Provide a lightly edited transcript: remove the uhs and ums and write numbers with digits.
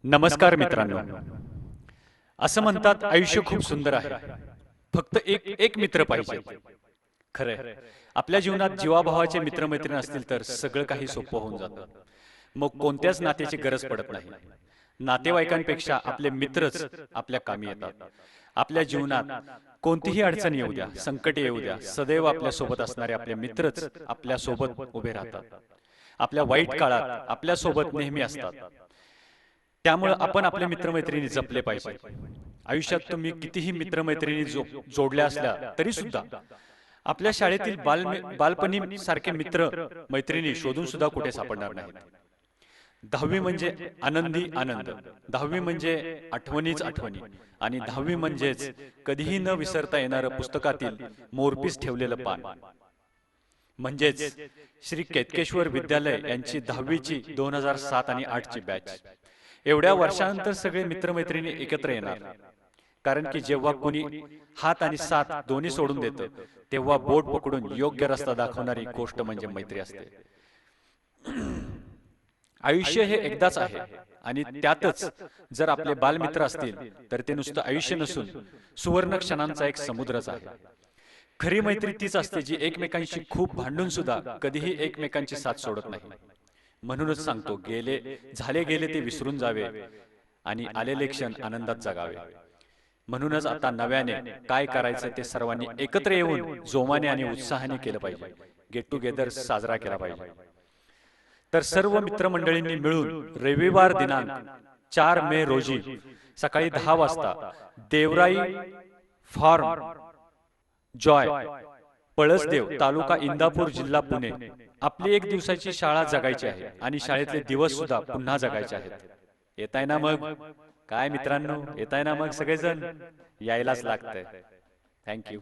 नमस्कार मित्रांनो. असं म्हणतात आयुष्य खूप सुंदर आहे, फक्त एक एक मित्र पाहिजे. खरंय, आपल्या जीवनात जीवाभावाचे मित्रमैत्रीण असतील तर सगळं काही सोपं होऊन जातं. मग कोणत्याच नात्याची गरज पडत नाही. नातेवाईकांपेक्षा आपले मित्रच आपल्या कामी येतात. आपल्या जीवनात कोणतीही अडचण येऊ द्या, संकट येऊ द्या, सदैव आपल्या सोबत असणारे आपले मित्रच आपल्या सोबत उभे राहतात. आपल्या वाईट काळात आपल्या सोबत नेहमी असतात. त्यामुळे आपण आपले मित्रमैत्रिणी जपले पाहिजे. आयुष्यात तुम्ही कितीही मित्रमैत्रिणी जोडल्या असल्या तरी सुद्धा आपल्या शाळेतील बालपणी सारखे मित्र मैत्रिणी शोधून सुद्धा कुठे सापडणार नाहीत. 10वी म्हणजे आनंदी आनंद, 10वी म्हणजे आठवणीच आठवणी, आणि 10वी म्हणजेच कधीही न विसरता येणारं पुस्तकातील मोरपीस ठेवलेलं पान. म्हणजेच श्री केतकेश्वर विद्यालय यांची 10वीची 2007 आणि 8 ची बॅच. एवढ्या वर्षानंतर सगळे मित्रमैत्रिणी एकत्र येणार, कारण की जेव्हा कोणी हात आणि साथ दोन्ही सोडून देतं तेव्हा बोट पकडून योग्य रस्ता दाखवणारी गोष्ट म्हणजे मैत्री असते. आयुष्य हे एकदाच आहे आणि त्यातच जर आपले बालमित्र असतील तर ते नुसतं आयुष्य नसून सुवर्ण क्षणांचा एक समुद्रच आहे. खरी मैत्री तीच असते जी एकमेकांशी खूप भांडून सुद्धा कधीही एकमेकांची साथ सोडत नाही. म्हणूनच सांगतो, झाले गेले ते विसरून जावे आणि आलेले क्षण आनंदात जगावे. म्हणूनच आता नव्याने काय करायचं ते सर्वांनी एकत्र येऊन जोमाने आणि उत्साहाने केलं पाहिजे. गेट टुगेदर साजरा केला पाहिजे. तर सर्व मित्रमंडळींनी मिळून रविवार दिनांक 4 मे रोजी सकाळी 10 वाजता देवराई फार्म जॉय, पळसदेव, तालुका इंदापूर, जिल्हा पुणे, आपली एक दिवसाची शाळा जगायची आहे आणि शाळेतले दिवस सुद्धा पुन्हा जगायचे आहेत. येताय ना मग? काय मित्रांनो, येताय ना मग? सगळेजण यायलाच लागतंय. थँक्यू.